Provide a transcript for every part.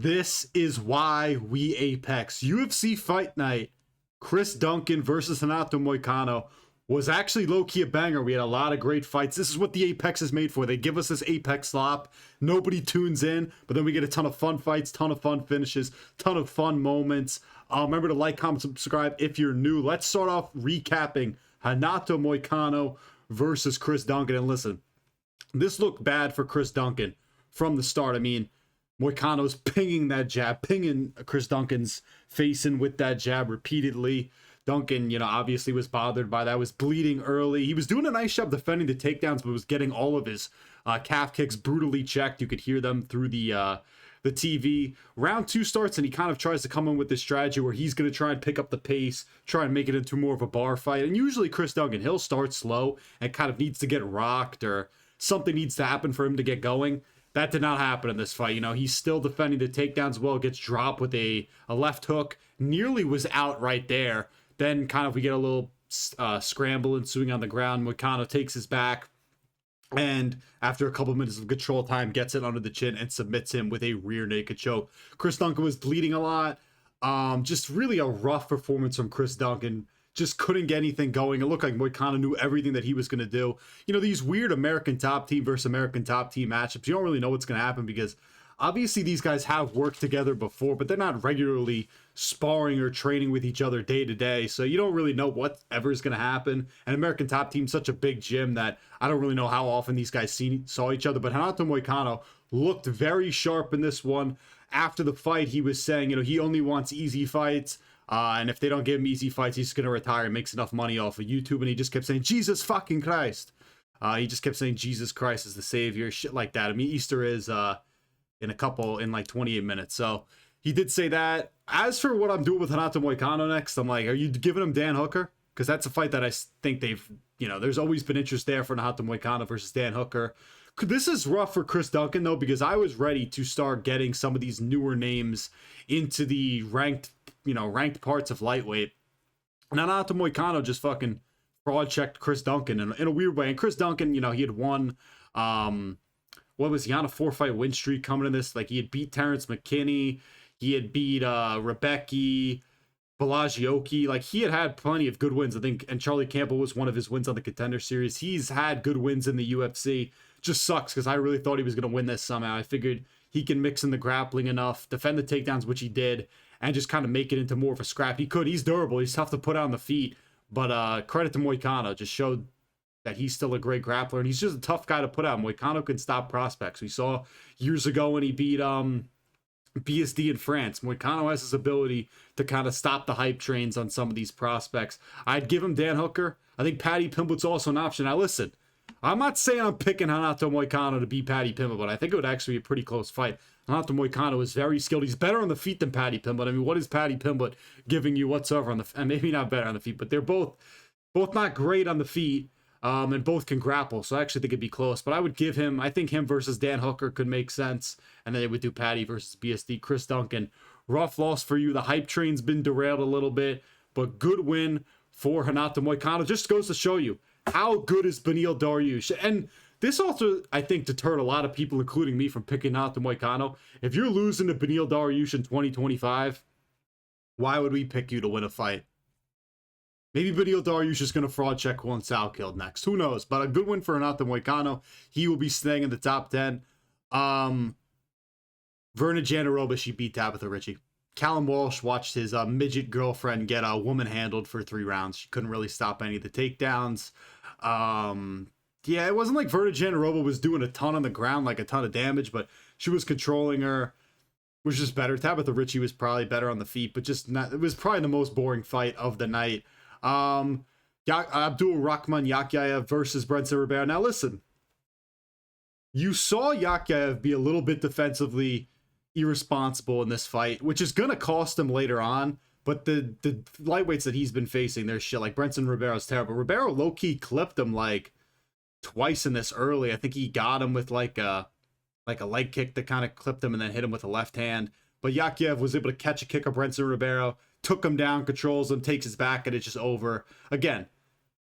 This is why we apex. UFC Fight Night, Chris Duncan versus Renato Moicano was actually low-key a banger. We had a lot of great fights. This is what the Apex is made for. They give us this Apex slop. Nobody tunes in, but then we get a ton of fun fights, ton of fun finishes, ton of fun moments. Remember to like, comment, subscribe if you're new. Let's start off recapping Renato Moicano versus Chris Duncan. And listen, this looked bad for Chris Duncan from the start. I mean, Moicano's pinging that jab, pinging Chris Duncan's face in with that jab repeatedly. Duncan, obviously was bothered by that, was bleeding early. He was doing a nice job defending the takedowns, but was getting all of his calf kicks brutally checked. You could hear them through the TV. Round 2 starts, and he kind of tries to come in with this strategy where he's going to try and pick up the pace, try and make it into more of a bar fight. And usually Chris Duncan, he'll start slow and kind of needs to get rocked or something needs to happen for him to get going. That did not happen in this fight. He's still defending the takedowns well, gets dropped with a left hook, nearly was out right there. Then kind of we get a little scramble ensuing on the ground. Moicano takes his back, and after a couple minutes of control time, gets it under the chin and submits him with a rear naked choke. Chris Duncan was bleeding a lot. Just really a rough performance from Chris Duncan. Just couldn't get anything going. It looked like Moicano knew everything that he was going to do. These weird American top team versus American top team matchups, you don't really know what's going to happen because obviously these guys have worked together before, but they're not regularly sparring or training with each other day to day. So you don't really know whatever is going to happen. And American top team's such a big gym that I don't really know how often these guys saw each other. But Renato Moicano looked very sharp in this one. After the fight, he was saying, he only wants easy fights. And if they don't give him easy fights, he's going to retire and makes enough money off of YouTube. And he just kept saying, Jesus fucking Christ. He just kept saying, Jesus Christ is the savior, shit like that. I mean, Easter is in like 28 minutes. So he did say that. As for what I'm doing with Renato Moicano next, I'm like, are you giving him Dan Hooker? Because that's a fight that I think there's always been interest there for Renato Moicano versus Dan Hooker. This is rough for Chris Duncan, though, because I was ready to start getting some of these newer names into the ranked parts of lightweight. Renato Moicano just fucking fraud checked Chris Duncan in a weird way. And Chris Duncan, he had won, what was he on a 4-fight win streak coming in this? Like he had beat Terrence McKinney, he had beat Rebecca Balagioki. Like he had plenty of good wins, I think. And Charlie Campbell was one of his wins on the Contender Series. He's had good wins in the UFC. Just sucks because I really thought he was going to win this somehow. I figured he can mix in the grappling enough, defend the takedowns, which he did, and just kind of make it into more of a scrap. He could. He's durable. He's tough to put on the feet. But credit to Moicano. Just showed that he's still a great grappler. And he's just a tough guy to put out. Moicano can stop prospects. We saw years ago when he beat BSD in France. Moicano has his ability to kind of stop the hype trains on some of these prospects. I'd give him Dan Hooker. I think Paddy Pimblett's also an option. Now listen, I'm not saying I'm picking Renato Moicano to beat Paddy Pimblett, but I think it would actually be a pretty close fight. Renato Moicano is very skilled. He's better on the feet than Paddy Pimblett. I mean, what is Paddy Pimblett giving you whatsoever on the and maybe not better on the feet, but they're both not great on the feet, and both can grapple. So I actually think it'd be close. But I think him versus Dan Hooker could make sense. And then they would do Paddy versus BSD. Chris Duncan, rough loss for you. The hype train's been derailed a little bit, but good win for Renato Moicano. Just goes to show you how good is Beneil Dariush. And this also, I think, deterred a lot of people, including me, from picking Renato Moicano. If you're losing to Beneil Dariush in 2025, why would we pick you to win a fight? Maybe Beneil Dariush is going to fraud check Juan Salkeld next. Who knows? But a good win for Renato Moicano. He will be staying in the top 10. Verna Jandiroba, she beat Tabitha Ritchie. Callum Walsh watched his midget girlfriend get a woman handled for 3 rounds. She couldn't really stop any of the takedowns. Yeah, it wasn't like Verna Jandiroba was doing a ton on the ground, like a ton of damage, but she was controlling her, was just better. Tabitha Ritchie was probably better on the feet, but just not. It was probably the most boring fight of the night. Abdul Rahman Yakyaev versus Brenson Ribeiro. Now listen, you saw Yakyaev be a little bit defensively irresponsible in this fight, which is going to cost him later on. But the lightweights that he's been facing, their shit. Like Brenson Ribeiro's terrible. Ribeiro low-key clipped him like twice in this early. I think he got him with like a leg kick that kind of clipped him and then hit him with a left hand. But Yakyaev was able to catch a kick of Brenson Ribeiro, took him down, controls him, takes his back, and it's just over. Again,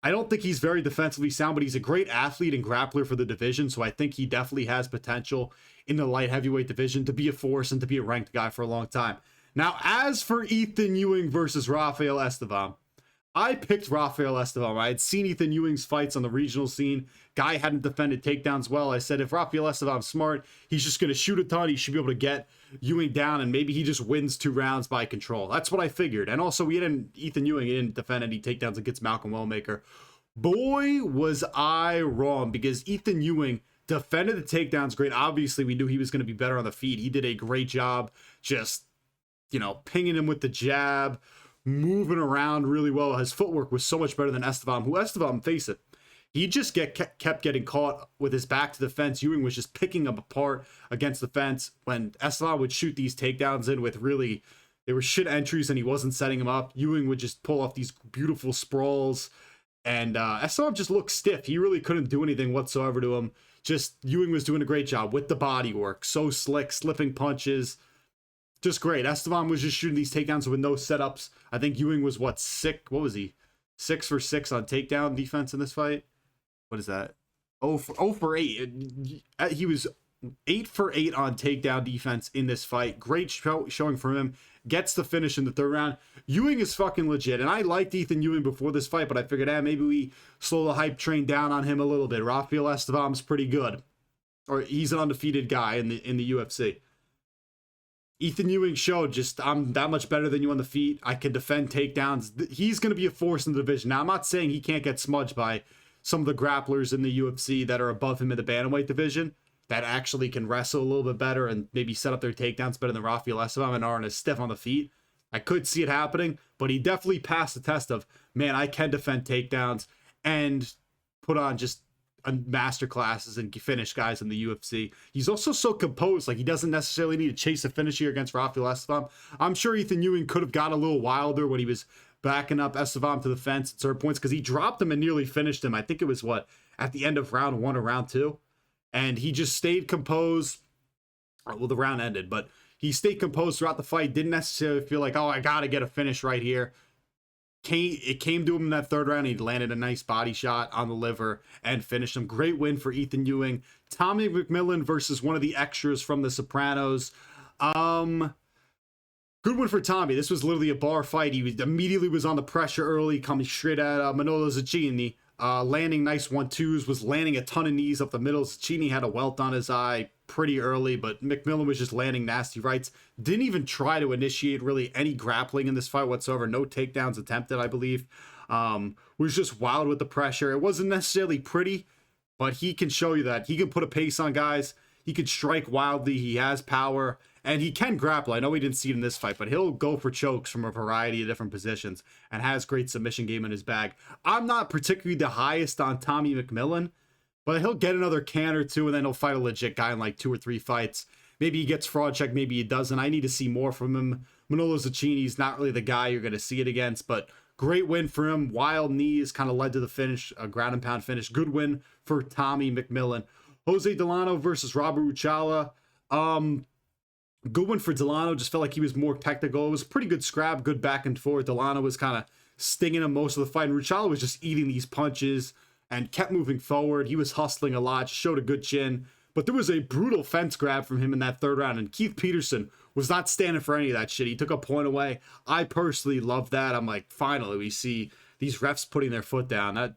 I don't think he's very defensively sound, but he's a great athlete and grappler for the division, so I think he definitely has potential in the light heavyweight division, to be a force and to be a ranked guy for a long time. Now, as for Ethyn Ewing versus Rafael Estevam, I picked Rafael Estevam. I had seen Ethyn Ewing's fights on the regional scene. Guy hadn't defended takedowns well. I said, if Rafael Estevam's smart, he's just going to shoot a ton. He should be able to get Ewing down, and maybe he just wins 2 rounds by control. That's what I figured. And also, Ethyn Ewing, he didn't defend any takedowns against Malcolm Wellmaker. Boy, was I wrong, because Ethyn Ewing defended the takedowns great. Obviously, we knew he was going to be better on the feet. He did a great job just, pinging him with the jab, moving around really well. His footwork was so much better than Estevam, who Estevam, face it, he just kept getting caught with his back to the fence. Ewing was just picking him apart against the fence. When Estevam would shoot these takedowns in with really, they were shit entries and he wasn't setting them up, Ewing would just pull off these beautiful sprawls. And Estevam just looked stiff. He really couldn't do anything whatsoever to him. Just Ewing was doing a great job with the body work. So slick, slipping punches. Just great. Estevam was just shooting these takedowns with no setups. I think Ewing was what was he? 6 for 6 on takedown defense in this fight. What is that? 0 for 8. He was 8 for 8 on takedown defense in this fight. Great showing from him. Gets the finish in the 3rd round. Ewing is fucking legit. And I liked Ethyn Ewing before this fight, but I figured, maybe we slow the hype train down on him a little bit. Rafael Estevam's pretty good. Or he's an undefeated guy in the UFC. Ethyn Ewing showed just, I'm that much better than you on the feet. I can defend takedowns. He's going to be a force in the division. Now, I'm not saying he can't get smudged by some of the grapplers in the UFC that are above him in the bantamweight division that actually can wrestle a little bit better and maybe set up their takedowns better than Rafael Estevam and aren't as stiff on the feet. I could see it happening, but he definitely passed the test of, man, I can defend takedowns and put on just masterclasses and finish guys in the UFC. He's also so composed, like he doesn't necessarily need to chase a finish here against Rafael Estevam. I'm sure Ethyn Ewing could have got a little wilder when he was backing up Estevam to the fence at certain points, because he dropped him and nearly finished him. I think it was at the end of round 1 or round 2, and he just stayed composed. Well, the round ended, but he stayed composed throughout the fight. Didn't necessarily feel like, I gotta get a finish right here. It came to him in that 3rd round. He landed a nice body shot on the liver and finished him. Great win for Ethyn Ewing. Tommy McMillen versus one of the extras from The Sopranos. Good win for Tommy. This was literally a bar fight. He immediately was on the pressure early, coming straight at Manolo Zucchini. Landing nice 1-2s, was landing a ton of knees up the middle. Zucchini had a welt on his eye pretty early, but McMillen was just landing nasty rights. Didn't even try to initiate really any grappling in this fight whatsoever. No takedowns attempted, I believe. Was just wild with the pressure. It wasn't necessarily pretty, but he can show you that. He can put a pace on guys. He can strike wildly. He has power. And he can grapple. I know we didn't see it in this fight, but he'll go for chokes from a variety of different positions and has great submission game in his bag. I'm not particularly the highest on Tommy McMillen, but he'll get another can or two, and then he'll fight a legit guy in like 2 or 3 fights. Maybe he gets fraud check, maybe he doesn't. I need to see more from him. Manolo Zucchini's not really the guy you're going to see it against, but great win for him. Wild knees kind of led to the finish, a ground and pound finish. Good win for Tommy McMillen. Jose Delano versus Robert Uchala. Good one for Delano. Just felt like he was more technical. It was a pretty good scrap, good back and forth. Delano was kind of stinging him most of the fight. And Ruchala was just eating these punches and kept moving forward. He was hustling a lot, showed a good chin. But there was a brutal fence grab from him in that 3rd round. And Keith Peterson was not standing for any of that shit. He took a point away. I personally love that. I'm like, finally, we see these refs putting their foot down. That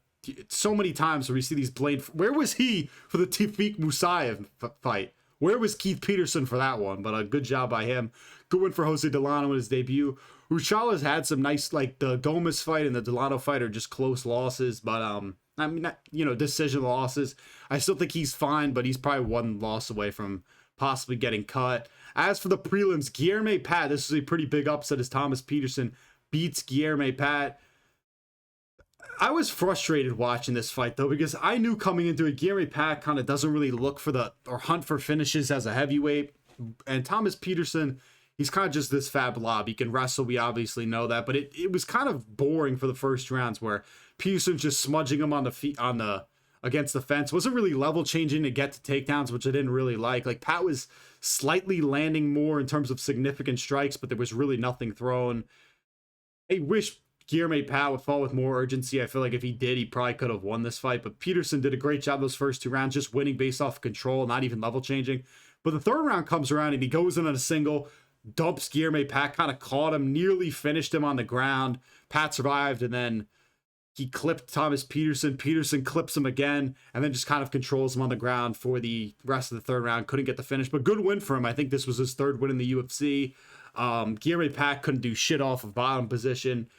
so many times where we see these blade. Where was he for the Tafik Musayev fight? Where was Keith Peterson for that one? But a good job by him. Good win for Jose Delano in his debut. Ruchala's had some nice, like the Gomez fight and the Delano fight are just close losses. But, I mean, not, decision losses. I still think he's fine, but he's probably 1 loss away from possibly getting cut. As for the prelims, Guilherme Pat, this is a pretty big upset as Thomas Peterson beats Guilherme Pat. I was frustrated watching this fight, though, because I knew coming into it, Guilherme Pat kind of doesn't really look for or hunt for finishes as a heavyweight. And Thomas Peterson, he's kind of just this fab lob. He can wrestle, we obviously know that, but it was kind of boring for the first rounds where Peterson's just smudging him on the feet, against the fence. Wasn't really level changing to get to takedowns, which I didn't really like. Like, Pat was slightly landing more in terms of significant strikes, but there was really nothing thrown. I wish Guilherme Pat would fall with more urgency. I feel like if he did, he probably could have won this fight. But Peterson did a great job those first 2 rounds, just winning based off control, not even level changing. But the third round comes around and he goes in on a single, dumps Guilherme. Pat kind of caught him, nearly finished him on the ground. Pat survived, and then he clipped Thomas Peterson. Peterson clips him again, and then just kind of controls him on the ground for the rest of the third round. Couldn't get the finish, but good win for him. I think this was his third win in the UFC. Guilherme Pat couldn't do shit off of bottom position.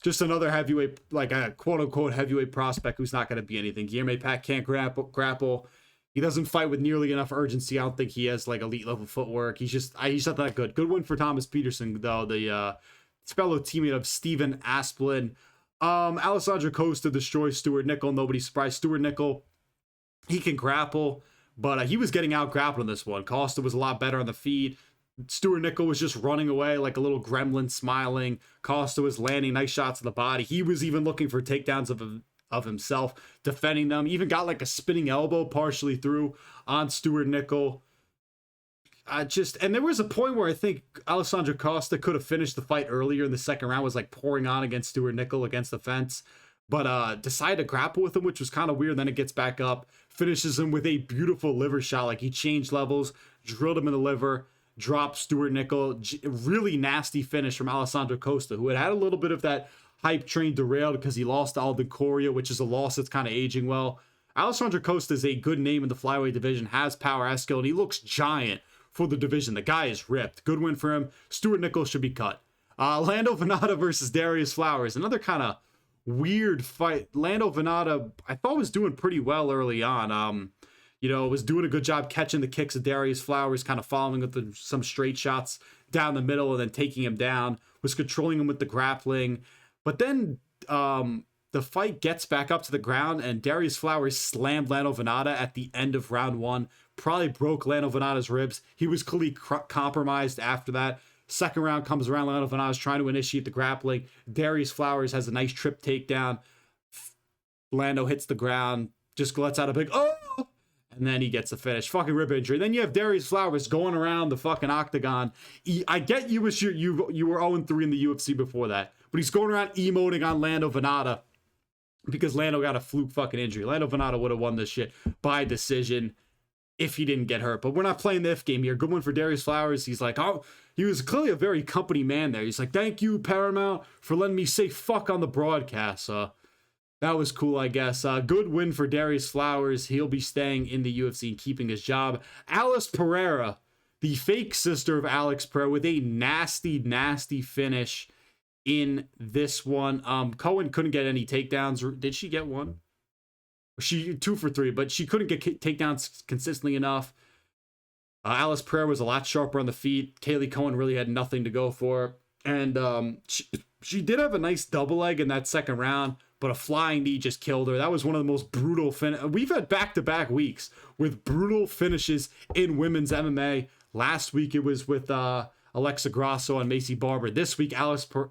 Just another heavyweight, like a quote-unquote heavyweight prospect who's not going to be anything. Guilherme Pat can't grapple. He doesn't fight with nearly enough urgency. I don't think he has, like, elite-level footwork. He's not that good. Good win for Thomas Peterson, though, the fellow teammate of Steven Asplin. Alessandro Costa destroys Stuart Nickel. Nobody's surprised. Stuart Nickel, he can grapple, but he was getting out-grappled in this one. Costa was a lot better on the feet. Stuart Nickel was just running away like a little gremlin, smiling. Costa was landing nice shots in the body. He was even looking for takedowns of himself, defending them. Even got like a spinning elbow partially through on Stuart Nickel. And there was a point where I think Alessandro Costa could have finished the fight earlier in the second round, was like pouring on against Stuart Nickel against the fence, but decided to grapple with him, which was kind of weird. Then it gets back up, finishes him with a beautiful liver shot. Like he changed levels, drilled him in the liver, dropped Stuart Nickel. Really nasty finish from Alessandro Costa, who had a little bit of that hype train derailed because he lost to Alden Coria, which is a loss that's kind of aging well. Alessandro Costa is a good name in the flyweight division, has power, has skill, and he looks giant for the division. The guy is ripped. Good win for him. Stuart Nickel should be cut. Lando Venata versus Darius Flowers. Another kind of weird fight. Lando Venata, I thought, was doing pretty well early on. Was doing a good job catching the kicks of Darius Flowers, kind of following with some straight shots down the middle and then taking him down. Was controlling him with the grappling. But then the fight gets back up to the ground, and Darius Flowers slammed Lando Venata at the end of round one. Probably broke Lando Venata's ribs. He was clearly compromised after that. Second round comes around. Lando Venata's trying to initiate the grappling. Darius Flowers has a nice trip takedown. Lando hits the ground, just lets out a big oh, and then he gets the finish. Fucking rib injury. Then you have Darius Flowers going around the fucking octagon. I get you were 0-3 in the UFC before that, but he's going around emoting on Lando Venata because Lando got a fluke fucking injury. Lando Venata would have won this shit by decision if he didn't get hurt. But we're not playing the if game here. Good one for Darius Flowers. He's like, oh, he was clearly a very company man there. He's like, thank you, Paramount, for letting me say fuck on the broadcast. That was cool, I guess. Good win for Darius Flowers. He'll be staying in the UFC and keeping his job. Alice Pereira, the fake sister of Alex Pereira, with a nasty, nasty finish in this one. Cohen couldn't get any takedowns. Did she get one? She 2 for 3, but she couldn't get takedowns consistently enough. Alice Pereira was a lot sharper on the feet. Kaylee Cohen really had nothing to go for. And she did have a nice double leg in that second round, but a flying knee just killed her. That was one of the most brutal We've had back-to-back weeks with brutal finishes in women's MMA. Last week it was with Alexa Grasso and Macy Barber. This week, Alice Pereira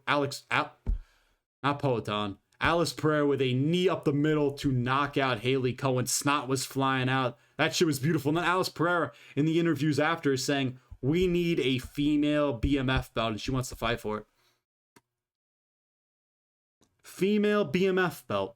with a knee up the middle to knock out Haley Cohen. Snot was flying out. That shit was beautiful. And then Alice Pereira in the interviews after is saying, we need a female BMF belt, and she wants to fight for it. Female BMF belt.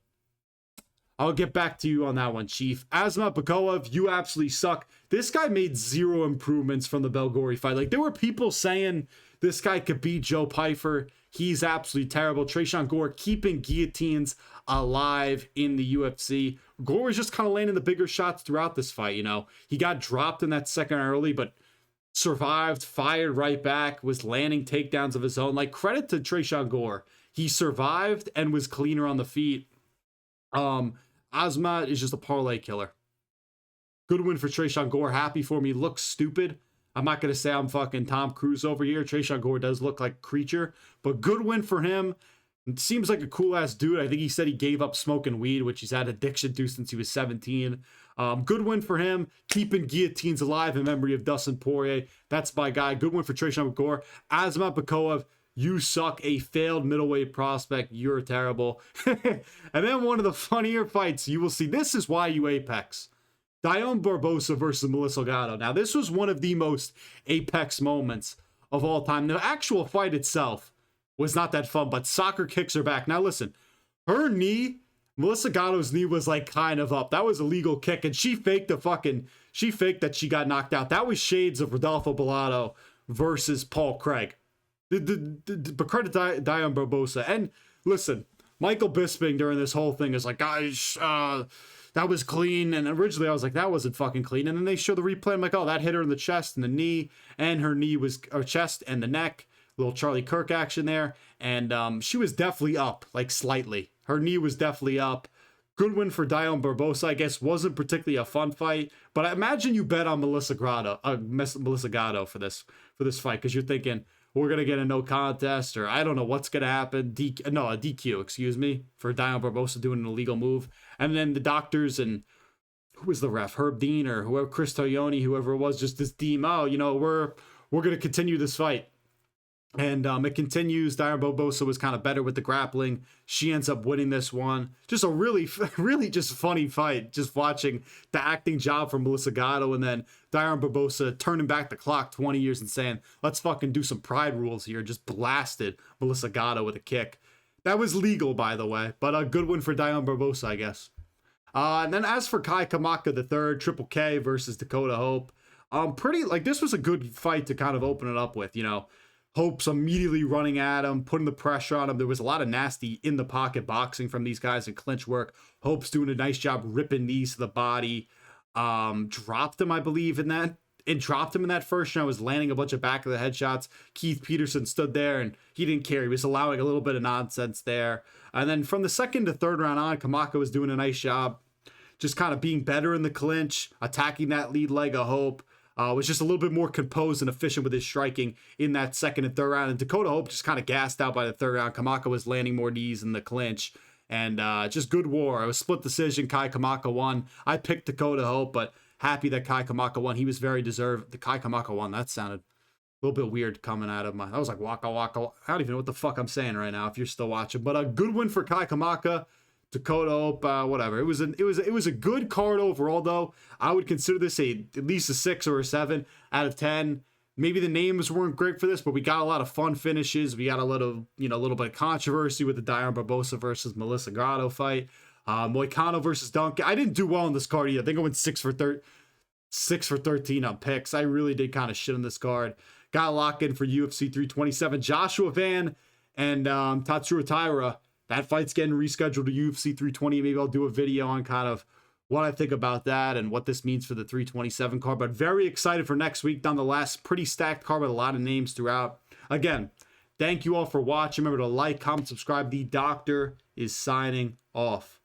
I'll get back to you on that one, Chief. Azamat Bakayev, you absolutely suck. This guy made zero improvements from the Belgori fight. Like, there were people saying this guy could beat Joe Pyfer. He's absolutely terrible. Tresean Gore keeping guillotines alive in the UFC. Gore was just kind of landing the bigger shots throughout this fight, He got dropped in that second early, but survived, fired right back, was landing takedowns of his own. Like, credit to Tresean Gore. He survived and was cleaner on the feet. Azamat is just a parlay killer. Good win for Tresean Gore. Happy for me. Looks stupid. I'm not going to say I'm fucking Tom Cruise over here. Tresean Gore does look like a creature, but good win for him. It seems like a cool-ass dude. I think he said he gave up smoking weed, which he's had addiction to since he was 17. Good win for him. Keeping guillotines alive in memory of Dustin Poirier. That's my guy. Good win for Tresean Gore. Azamat Bakayev, you suck. A failed middleweight prospect. You're terrible. And then one of the funnier fights you will see. This is why you Apex. Dione Barbosa versus Melissa Gato. Now, this was one of the most Apex moments of all time. The actual fight itself was not that fun, but soccer kicks her back. Now, listen, her knee Melissa Gatto's knee was like kind of up. That was a legal kick, and she faked that she got knocked out. That was shades of Rodolfo Bellato versus Paul Craig. But credit Dione Barbosa. And listen, Michael Bisping during this whole thing is like, guys, that was clean. And originally I was like, that wasn't fucking clean. And then they show the replay. I'm like, oh, that hit her in the chest and the knee, and her chest and the neck. Little Charlie Kirk action there. And she was definitely up, like slightly. Her knee was definitely up. Good win for Dione Barbosa. I guess wasn't particularly a fun fight, but I imagine you bet on Melissa Gatto for this fight, because you're thinking we're gonna get a no contest, or I don't know what's gonna happen. A DQ, excuse me, for Dione Barbosa doing an illegal move, and then the doctors and who was the ref, Herb Dean or whoever, Chris Toyoni, whoever it was, just this deem, oh, we're gonna continue this fight. And it continues. Dione Barbosa was kind of better with the grappling. She ends up winning this one. Just a really, really just funny fight. Just watching the acting job from Melissa Gatto, and then Dione Barbosa turning back the clock 20 years and saying, let's fucking do some pride rules here. Just blasted Melissa Gatto with a kick. That was legal, by the way. But a good win for Dione Barbosa, I guess. And then as for Kai Kamaka III, Triple K versus Dakota Hope. This was a good fight to kind of open it up with, Hope's immediately running at him, putting the pressure on him. There was a lot of nasty in the pocket boxing from these guys in clinch work. Hope's doing a nice job ripping knees to the body. Dropped him, I believe, in that. It dropped him in that first round. Was landing a bunch of back of the head shots. Keith Peterson stood there and he didn't care. He was allowing a little bit of nonsense there. And then from the second to third round on, Kamaka was doing a nice job, just kind of being better in the clinch, attacking that lead leg of Hope. Was just a little bit more composed and efficient with his striking in that second and third round. And Dakota Hope just kind of gassed out by the third round. Kamaka was landing more knees in the clinch. And just good war. It was split decision. Kai Kamaka won. I picked Dakota Hope, but happy that Kai Kamaka won. He was very deserved. The Kai Kamaka won. That sounded a little bit weird coming out of I was like, waka waka. I don't even know what the fuck I'm saying right now if you're still watching. But a good win for Kai Kamaka. Dakota Hope, whatever. It was a good card overall, though. I would consider this at least a 6 or a 7 out of 10. Maybe the names weren't great for this, but we got a lot of fun finishes. We got a little bit of controversy with the Dione Barbosa versus Melissa Gatto fight. Moicano versus Duncan. I didn't do well on this card either. I think I went 6 for 13 on picks. I really did kind of shit on this card. Got locked in for UFC 327. Joshua Van and Tatsuro Taira. That fight's getting rescheduled to UFC 320. Maybe I'll do a video on kind of what I think about that and what this means for the 327 card. But very excited for next week. Down the last pretty stacked card with a lot of names throughout. Again, thank you all for watching. Remember to like, comment, subscribe. The Doctor is signing off.